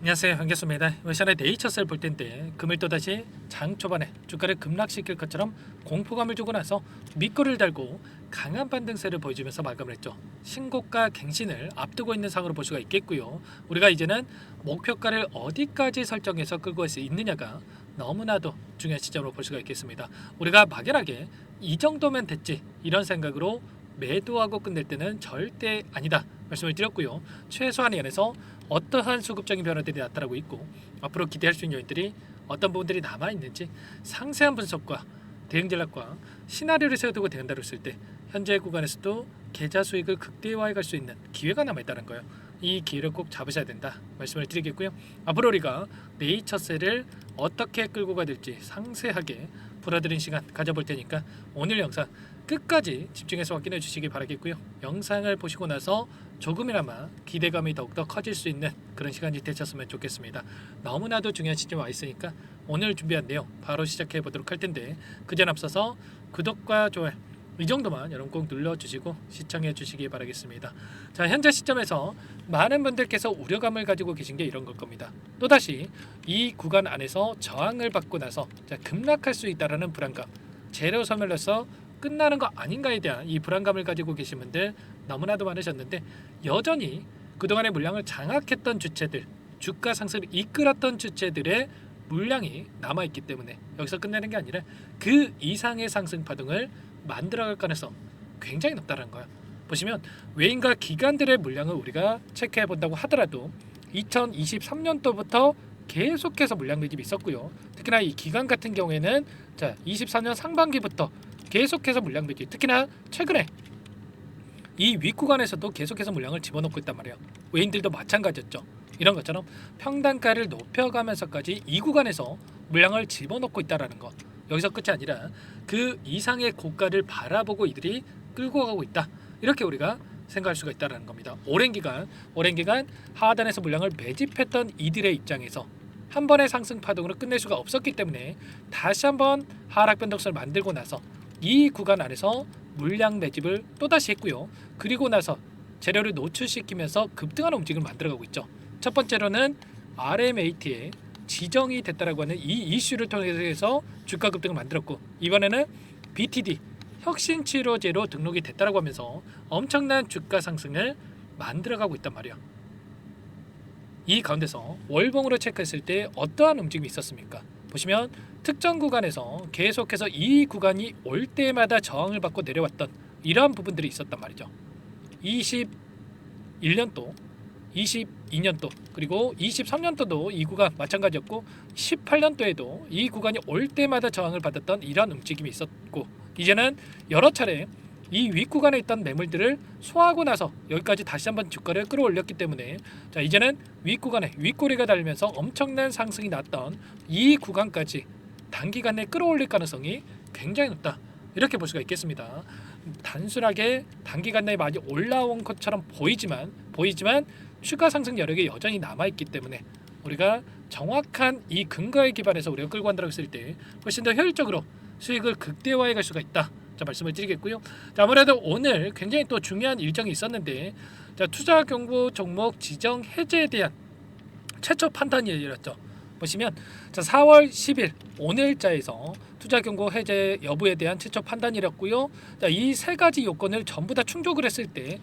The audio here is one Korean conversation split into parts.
안녕하세요, 반갑습니다. 이번 시간에 네이처셀 볼 텐데 금을 또다시 장 초반에 주가를 급락시킬 것처럼 공포감을 주고 나서 밑거리를 달고 강한 반등세를 보여주면서 마감을 했죠. 신고가 갱신을 앞두고 있는 상으로 볼 수가 있겠고요. 우리가 이제는 목표가를 어디까지 설정해서 끌고 갈 수 있느냐가 너무나도 중요한 시점으로 볼 수가 있겠습니다. 우리가 막연하게 이 정도면 됐지 이런 생각으로 매도하고 끝낼 때는 절대 아니다 말씀을 드렸고요. 최소한의 연에서 어떠한 수급적인 변화들이 나타나고 있고 앞으로 기대할 수 있는 요인들이 어떤 부분들이 남아있는지 상세한 분석과 대응 전략과 시나리오를 세워두고 대응다를 쓸 때 현재 구간에서도 계좌 수익을 극대화해 갈 수 있는 기회가 남아있다는 거예요. 이 기회를 꼭 잡으셔야 된다 말씀을 드리겠고요. 앞으로 우리가 네이처셀을 어떻게 끌고 가야 될지 상세하게 풀어드린 시간 가져볼 테니까 오늘 영상 끝까지 집중해서 확인해 주시기 바라겠고요. 영상을 보시고 나서 조금이나마 기대감이 더욱더 커질 수 있는 그런 시간이 되셨으면 좋겠습니다. 너무나도 중요한 시점에 와 있으니까 오늘 준비한 내용 바로 시작해 보도록 할 텐데 그전 앞서서 구독과 좋아요 이 정도만 여러분 꼭 눌러주시고 시청해 주시기 바라겠습니다. 자, 현재 시점에서 많은 분들께서 우려감을 가지고 계신 게 이런 걸 겁니다. 또다시 이 구간 안에서 저항을 받고 나서 급락할 수 있다는 불안감, 재료 소멸로서 끝나는 거 아닌가에 대한 이 불안감을 가지고 계신 분들 너무나도 많으셨는데 여전히 그동안의 물량을 장악했던 주체들, 주가 상승을 이끌었던 주체들의 물량이 남아있기 때문에 여기서 끝내는 게 아니라 그 이상의 상승 파동을 만들어갈 가능성 굉장히 높다는 거예요. 보시면 외인과 기관들의 물량을 우리가 체크해 본다고 하더라도 2023년도부터 계속해서 물량 매집이 있었고요. 특히나 이 기관 같은 경우에는 24년 상반기부터 계속해서 물량 매집, 특히나 최근에 이 윗구간에서도 계속해서 물량을 집어넣고 있단 말이에요. 외인들도 마찬가지였죠. 이런 것처럼 평단가를 높여가면서까지 이 구간에서 물량을 집어넣고 있다라는 것. 여기서 끝이 아니라 그 이상의 고가를 바라보고 이들이 끌고 가고 있다. 이렇게 우리가 생각할 수가 있다는 겁니다. 오랜 기간 하단에서 물량을 매집했던 이들의 입장에서 한 번의 상승 파동으로 끝낼 수가 없었기 때문에 다시 한번 하락 변동성을 만들고 나서 이 구간 안에서 물량 매집을 또다시 했고요. 그리고 나서 재료를 노출시키면서 급등하는 움직임을 만들어가고 있죠. 첫 번째로는 RMAT에 지정이 됐다라고 하는 이 이슈를 통해서 주가 급등을 만들었고 이번에는 BTD 혁신치료제로 등록이 됐다라고 하면서 엄청난 주가 상승을 만들어가고 있단 말이에요. 이 가운데서 월봉으로 체크했을 때 어떠한 움직임이 있었습니까? 보시면 특정 구간에서 계속해서 이 구간이 올 때마다 저항을 받고 내려왔던 이러한 부분들이 있었단 말이죠. 21년도, 22년도, 그리고 23년도도 이 구간 마찬가지였고 18년도에도 이 구간이 올 때마다 저항을 받았던 이러한 움직임이 있었고 이제는 여러 차례 이 윗구간에 있던 매물들을 소화하고 나서 여기까지 다시 한번 주가를 끌어올렸기 때문에 이제는 윗구간에 윗꼬리가 달리면서 엄청난 상승이 났던 이 구간까지 단기간 내에 끌어올릴 가능성이 굉장히 높다. 이렇게 볼 수가 있겠습니다. 단순하게 단기간 내에 많이 올라온 것처럼 보이지만 추가 상승 여력이 여전히 남아있기 때문에 우리가 정확한 이 근거에 기반해서 우리가 끌고 간다고 했을 때 훨씬 더 효율적으로 수익을 극대화해 갈 수가 있다. 말씀을 드리겠고요. 아무래도 오늘 굉장히 또 중요한 일정이 있었는데 투자 경고 종목 지정 해제에 대한 최초 판단이 열렸죠. 보시면 4월 10일 오늘자에서 투자 경고 해제 여부에 대한 최초 판단이 열렸고요. 이 세 가지 요건을 전부 다 충족을 했을 때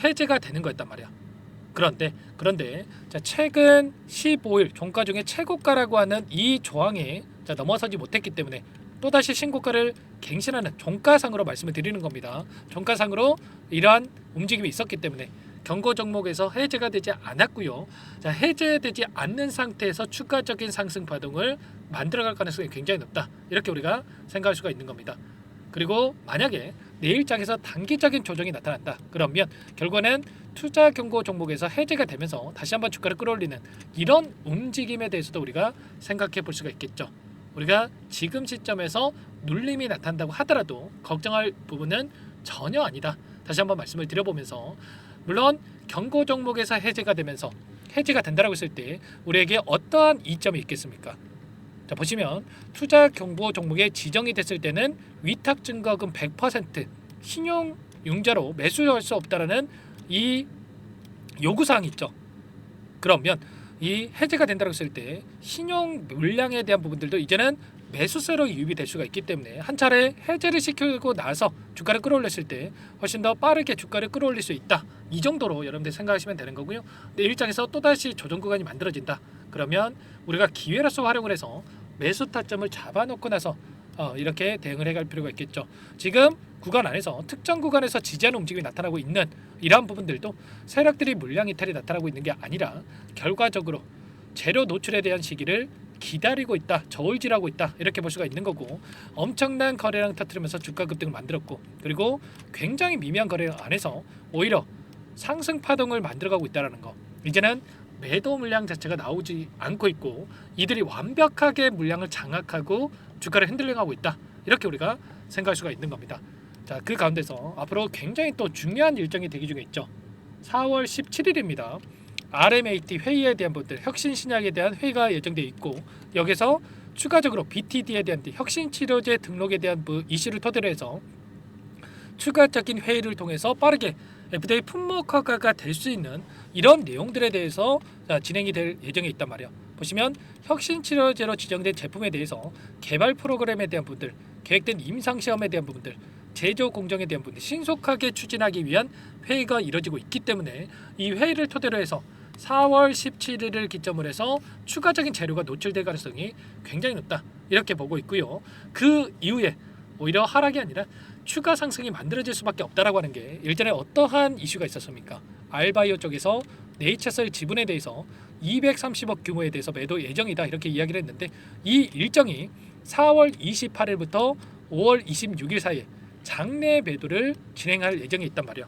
해제가 되는 거였단 말이야. 그런데 최근 15일 종가 중에 최고가라고 하는 이 조항에 넘어서지 못했기 때문에 또다시 신고가를 갱신하는 종가상으로 말씀을 드리는 겁니다. 종가상으로 이러한 움직임이 있었기 때문에 경고 종목에서 해제가 되지 않았고요. 해제되지 않는 상태에서 추가적인 상승 파동을 만들어갈 가능성이 굉장히 높다. 이렇게 우리가 생각할 수가 있는 겁니다. 그리고 만약에 내일장에서 단기적인 조정이 나타난다. 그러면 결국에는 투자 경고 종목에서 해제가 되면서 다시 한번 주가를 끌어올리는 이런 움직임에 대해서도 우리가 생각해 볼 수가 있겠죠. 우리가 지금 시점에서 눌림이 나타난다고 하더라도 걱정할 부분은 전혀 아니다. 다시 한번 말씀을 드려보면서 물론 경고 종목에서 해제가 되면서 해제가 된다고 했을 때 우리에게 어떠한 이점이 있겠습니까? 보시면 투자 경고 종목에 지정이 됐을 때는 위탁 증거금 100% 신용 융자로 매수할 수 없다라는 이 요구사항이 있죠. 그러면 이 해제가 된다고 했을 때 신용 물량에 대한 부분들도 이제는 매수세로 유입이 될 수가 있기 때문에 한 차례 해제를 시키고 나서 주가를 끌어올렸을 때 훨씬 더 빠르게 주가를 끌어올릴 수 있다. 이 정도로 여러분들 생각하시면 되는 거고요. 내 입장에서 또다시 조정 구간이 만들어진다. 그러면 우리가 기회로서 활용을 해서 매수 타점을 잡아놓고 나서 이렇게 대응을 해갈 필요가 있겠죠. 지금 구간 안에서 특정 구간에서 지지하는 움직임이 나타나고 있는 이러한 부분들도 세력들이 물량 이탈이 나타나고 있는 게 아니라 결과적으로 재료 노출에 대한 시기를 기다리고 있다, 저울질하고 있다 이렇게 볼 수가 있는 거고, 엄청난 거래량 터뜨리면서 주가 급등을 만들었고, 그리고 굉장히 미미한 거래량 안에서 오히려 상승 파동을 만들어가고 있다는 거. 이제는 매도 물량 자체가 나오지 않고 있고 이들이 완벽하게 물량을 장악하고 주가를 핸들링하고 있다, 이렇게 우리가 생각할 수가 있는 겁니다. 자, 그 가운데서 앞으로 굉장히 또 중요한 일정이 대기 중에 있죠. 4월 17일입니다. RMAT 회의에 대한 부분들, 혁신신약에 대한 회의가 예정되어 있고, 여기서 추가적으로 BTD에 대한 혁신치료제 등록에 대한 이슈를 토대로 해서 추가적인 회의를 통해서 빠르게 FDA 품목 허가가 될 수 있는 이런 내용들에 대해서 진행이 될 예정에 있단 말이에요. 보시면 혁신치료제로 지정된 제품에 대해서 개발 프로그램에 대한 부분들, 계획된 임상시험에 대한 부분들, 제조 공정에 대한 부분들 신속하게 추진하기 위한 회의가 이뤄지고 있기 때문에 이 회의를 토대로 해서 4월 17일을 기점으로 해서 추가적인 재료가 노출될 가능성이 굉장히 높다, 이렇게 보고 있고요. 그 이후에 오히려 하락이 아니라 추가 상승이 만들어질 수밖에 없다라고 하는 게, 일전에 어떠한 이슈가 있었습니까? 알바이오 쪽에서 네이처셀 지분에 대해서 230억 규모에 대해서 매도 예정이다, 이렇게 이야기를 했는데 이 일정이 4월 28일부터 5월 26일 사이에 장내 매도를 진행할 예정에 있단 말이야.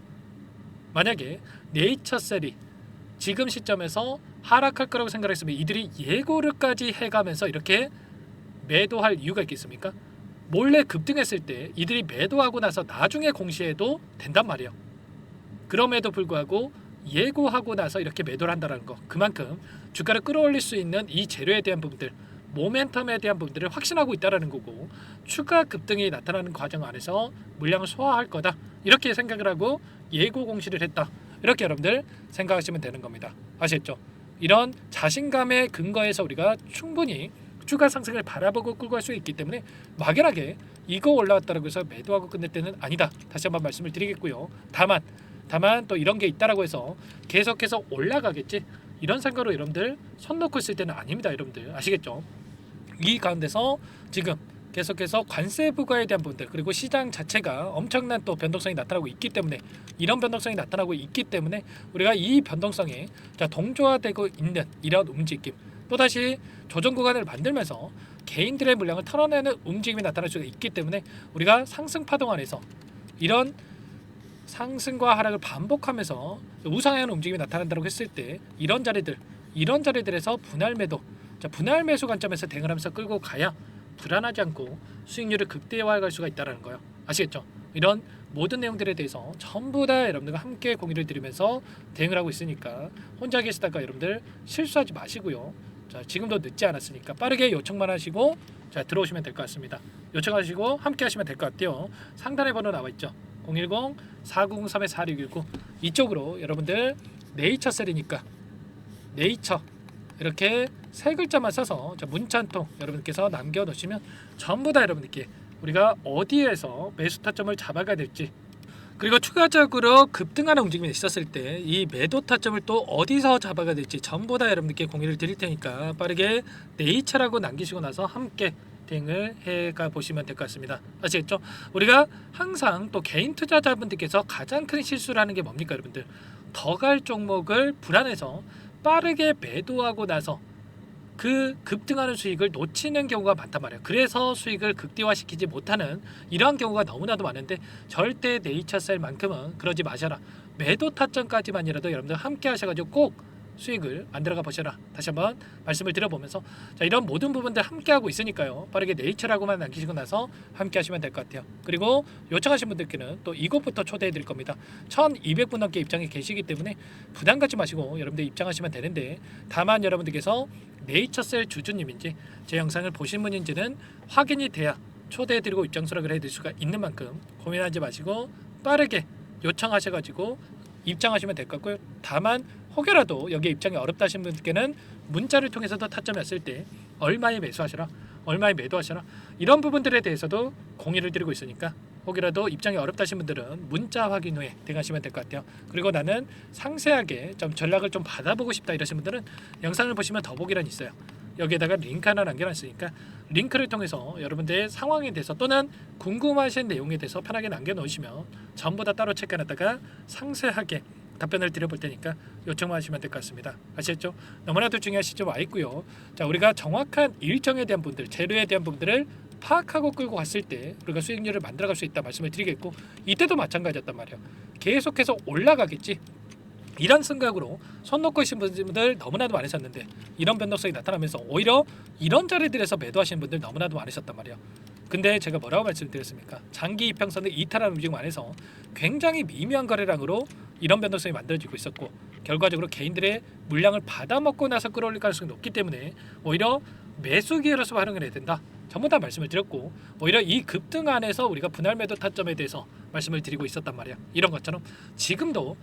만약에 네이처셀이 지금 시점에서 하락할 거라고 생각했으면 이들이 예고를까지 해가면서 이렇게 매도할 이유가 있겠습니까? 몰래 급등했을 때 이들이 매도하고 나서 나중에 공시해도 된단 말이에요. 그럼에도 불구하고 예고하고 나서 이렇게 매도를 한다는 거, 그만큼 주가를 끌어올릴 수 있는 이 재료에 대한 부분들, 모멘텀에 대한 부분들을 확신하고 있다는 거고, 추가 급등이 나타나는 과정 안에서 물량을 소화할 거다, 이렇게 생각을 하고 예고 공시를 했다, 이렇게 여러분들 생각하시면 되는 겁니다. 아시겠죠? 이런 자신감의 근거에서 우리가 충분히 추가 상승을 바라보고 끌고 갈 수 있기 때문에 막연하게 이거 올라왔다고 해서 매도하고 끝낼 때는 아니다, 다시 한번 말씀을 드리겠고요. 다만 또 이런 게 있다라고 해서 계속해서 올라가겠지, 이런 생각으로 여러분들 손 놓고 있을 때는 아닙니다. 여러분들 아시겠죠? 이 가운데서 지금 계속해서 관세 부과에 대한 부분들, 그리고 시장 자체가 엄청난 또 변동성이 나타나고 있기 때문에, 이런 변동성이 나타나고 있기 때문에 우리가 이 변동성에 동조화되고 있는 이런 움직임, 또다시 조정 구간을 만들면서 개인들의 물량을 털어내는 움직임이 나타날 수가 있기 때문에 우리가 상승 파동 안에서 이런 상승과 하락을 반복하면서 우상향하는 움직임이 나타난다고 했을 때 이런 자리들에서 분할 매도, 분할 매수 관점에서 대응을 하면서 끌고 가야 불안하지 않고 수익률을 극대화해 갈 수가 있다는 거예요. 아시겠죠? 이런 모든 내용들에 대해서 전부 다 여러분들과 함께 공유를 드리면서 대응을 하고 있으니까 혼자 계시다가 여러분들 실수하지 마시고요. 자, 지금도 늦지 않았으니까 빠르게 요청만 하시고 들어오시면 될 것 같습니다. 요청하시고 함께 하시면 될 것 같아요. 상단에 번호 나와 있죠. 010-4903-4619 이쪽으로 여러분들 네이처셀이니까 네이처 이렇게 세 글자만 써서 문자 한 통 여러분께서 남겨놓으시면 전부 다 여러분들께 우리가 어디에서 매수 타점을 잡아가야 될지, 그리고 추가적으로 급등하는 움직임이 있었을 때 이 매도 타점을 또 어디서 잡아가야 될지 전부 다 여러분들께 공유를 드릴 테니까 빠르게 네이처라고 남기시고 나서 함께 대응을 해가 보시면 될 것 같습니다. 아시겠죠? 우리가 항상 또 개인 투자자분들께서 가장 큰 실수를 하는 게 뭡니까 여러분들? 더 갈 종목을 불안해서 빠르게 매도하고 나서 그 급등하는 수익을 놓치는 경우가 많단 말이에요. 그래서 수익을 극대화시키지 못하는 이러한 경우가 너무나도 많은데, 절대 네이처셀만큼은 그러지 마셔라. 매도 타점까지만이라도 여러분들 함께 하셔가지고 꼭 수익을 만들어가 보셔라. 다시 한번 말씀을 드려보면서 이런 모든 부분들 함께 하고 있으니까요. 빠르게 네이처라고만 남기시고 나서 함께 하시면 될 것 같아요. 그리고 요청하신 분들께는 또 이곳부터 초대해 드릴 겁니다. 1200분 넘게 입장에 계시기 때문에 부담 갖지 마시고 여러분들 입장하시면 되는데, 다만 여러분들께서 네이처셀 주주님인지 제 영상을 보신 분인지는 확인이 돼야 초대해 드리고 입장 수락을 해 드릴 수가 있는 만큼 고민하지 마시고 빠르게 요청하셔가지고 입장하시면 될 것 같고요. 다만 혹여라도 여기에 입장이 어렵다 하신 분들께는 문자를 통해서도 타점이 왔을 때 얼마에 매수하셔라, 얼마에 매도하셔라, 이런 부분들에 대해서도 공유를 드리고 있으니까 혹이라도 입장이 어렵다 하신 분들은 문자 확인 후에 대응하시면 될 것 같아요. 그리고 나는 상세하게 좀 전략을 좀 받아보고 싶다 이러신 분들은 영상을 보시면 더보기란이 있어요. 여기에다가 링크 하나 남겨놨으니까 링크를 통해서 여러분들의 상황에 대해서 또는 궁금하신 내용에 대해서 편하게 남겨놓으시면 전부 다 따로 체크해놨다가 상세하게 답변을 드려볼 테니까 요청만 하시면 될 것 같습니다. 아시겠죠? 너무나도 중요한 시점 와 있고요. 자, 우리가 정확한 일정에 대한 부분들, 재료에 대한 부분들을 파악하고 끌고 갔을 때 우리가 수익률을 만들어갈 수 있다 말씀을 드리겠고, 이때도 마찬가지였단 말이에요. 계속해서 올라가겠지, 이런 생각으로 손 놓고 계신 분들 너무나도 많으셨는데 이런 변동성이 나타나면서 오히려 이런 자리들에서 매도하시는 분들 너무나도 많으셨단 말이에요. 근데 제가 뭐라고 말씀드렸습니까? 장기 이평선을 이탈하는 움직임 안에서 굉장히 미미한 거래량으로 이런 변동성이 만들어지고 있었고, 결과적으로 개인들의 물량을 받아먹고 나서 끌어올릴 가능성이 높기 때문에 오히려 매수 기회로서 활용을 해야 된다, 전부 다 말씀을 드렸고, 오히려 이 급등 안에서 우리가 분할 매도 타점에 대해서 말씀을 드리고 있었단 말이야. 이런 것처럼 지금도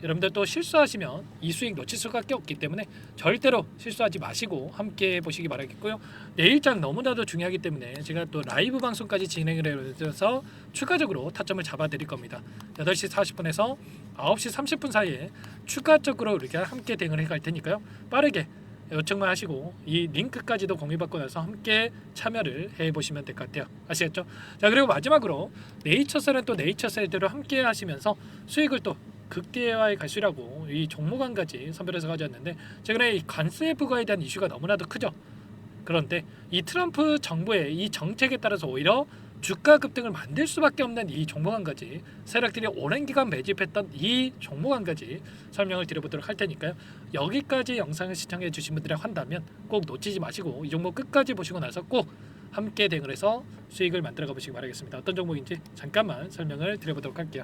여러분들 또 실수하시면 이 수익 놓칠 수밖에 없기 때문에 절대로 실수하지 마시고 함께 해보시기 바라겠고요. 내일장 너무나도 중요하기 때문에 제가 또 라이브 방송까지 진행을 해서 추가적으로 타점을 잡아드릴 겁니다. 8시 40분에서 9시 30분 사이에 추가적으로 우리가 함께 대응을 해갈 테니까요. 빠르게 요청만 하시고 이 링크까지도 공유받고 나서 함께 참여를 해보시면 될 것 같아요. 아시겠죠? 자, 그리고 마지막으로 네이처셀은 또 네이처셀대로 함께 하시면서 수익을 또 극대화해 갈 수 있라고 이 종목안까지 선별해서 가져왔는데, 최근에 이 관세 부과에 대한 이슈가 너무나도 크죠. 그런데 이 트럼프 정부의 이 정책에 따라서 오히려 주가 급등을 만들 수밖에 없는 이 종목안까지, 세력들이 오랜 기간 매집했던 이 종목안까지 설명을 드려보도록 할 테니까요. 여기까지 영상을 시청해 주신 분들이 한다면 꼭 놓치지 마시고 이 종목 끝까지 보시고 나서 꼭 함께 대응을 해서 수익을 만들어가 보시기 바라겠습니다. 어떤 종목인지 잠깐만 설명을 드려보도록 할게요.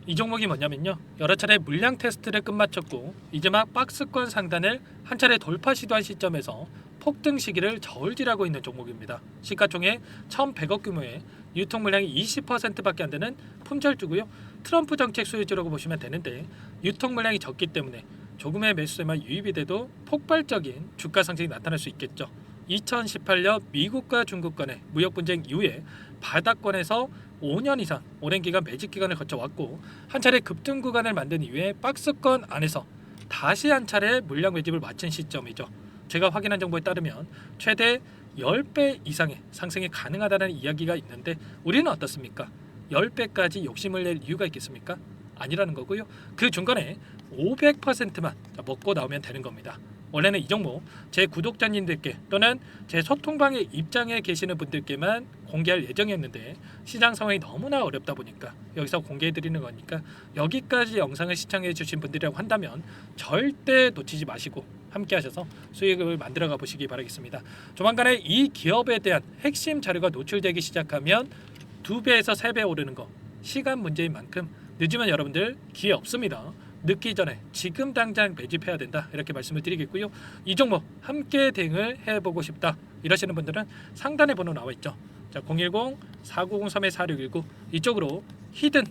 이 종목이 뭐냐면요, 여러 차례 물량 테스트를 끝마쳤고 이제 막 박스권 상단을 한 차례 돌파 시도한 시점에서 폭등 시기를 저울질하고 있는 종목입니다. 시가총액 1,100억 규모의 유통 물량이 20%밖에 안 되는 품절주고요. 트럼프 정책 수혜주라고 보시면 되는데, 유통 물량이 적기 때문에 조금의 매수세만 유입이 돼도 폭발적인 주가 상승이 나타날 수 있겠죠. 2018년 미국과 중국 간의 무역 분쟁 이후에 바닥권에서 5년 이상 오랜 기간 매집 기간을 거쳐왔고, 한 차례 급등 구간을 만든 이후에 박스권 안에서 다시 한 차례 물량 매집을 마친 시점이죠. 제가 확인한 정보에 따르면 최대 10배 이상의 상승이 가능하다는 이야기가 있는데, 우리는 어떻습니까? 10배까지 욕심을 낼 이유가 있겠습니까? 아니라는 거고요. 그 중간에 500%만 먹고 나오면 되는 겁니다. 원래는 이 종목 제 구독자님들께 또는 제 소통방에 입장해 계시는 분들께만 공개할 예정이었는데, 시장 상황이 너무나 어렵다 보니까 여기서 공개해 드리는 거니까 여기까지 영상을 시청해 주신 분들이라고 한다면 절대 놓치지 마시고 함께 하셔서 수익을 만들어 가 보시기 바라겠습니다. 조만간에 이 기업에 대한 핵심 자료가 노출되기 시작하면 2배에서 3배 오르는 거 시간 문제인 만큼 늦으면 여러분들 기회 없습니다. 늦기 전에 지금 당장 매집해야 된다, 이렇게 말씀을 드리겠고요. 이 종목 함께 대응을 해보고 싶다 이러시는 분들은 상단에 번호 나와 있죠. 자, 010-4903-4619 이쪽으로 히든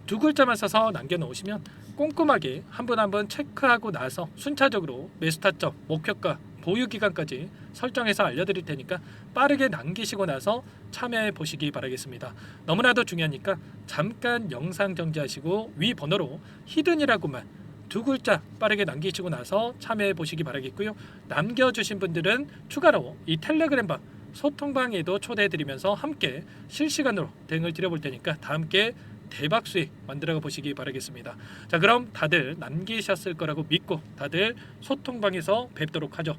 두 글자만 써서 남겨놓으시면 꼼꼼하게 한 분 한 분 체크하고 나서 순차적으로 매수 타점, 목표가, 보유 기간까지 설정해서 알려드릴 테니까 빠르게 남기시고 나서 참여해 보시기 바라겠습니다. 너무나도 중요하니까 잠깐 영상 정지하시고 위 번호로 히든이라고만 두 글자 빠르게 남기시고 나서 참여해 보시기 바라겠고요. 남겨주신 분들은 추가로 이 텔레그램방 소통방에도 초대해드리면서 함께 실시간으로 대응을 드려볼 테니까 다 함께 대박 수익 만들어 보시기 바라겠습니다. 자, 그럼 다들 남기셨을 거라고 믿고 다들 소통방에서 뵙도록 하죠.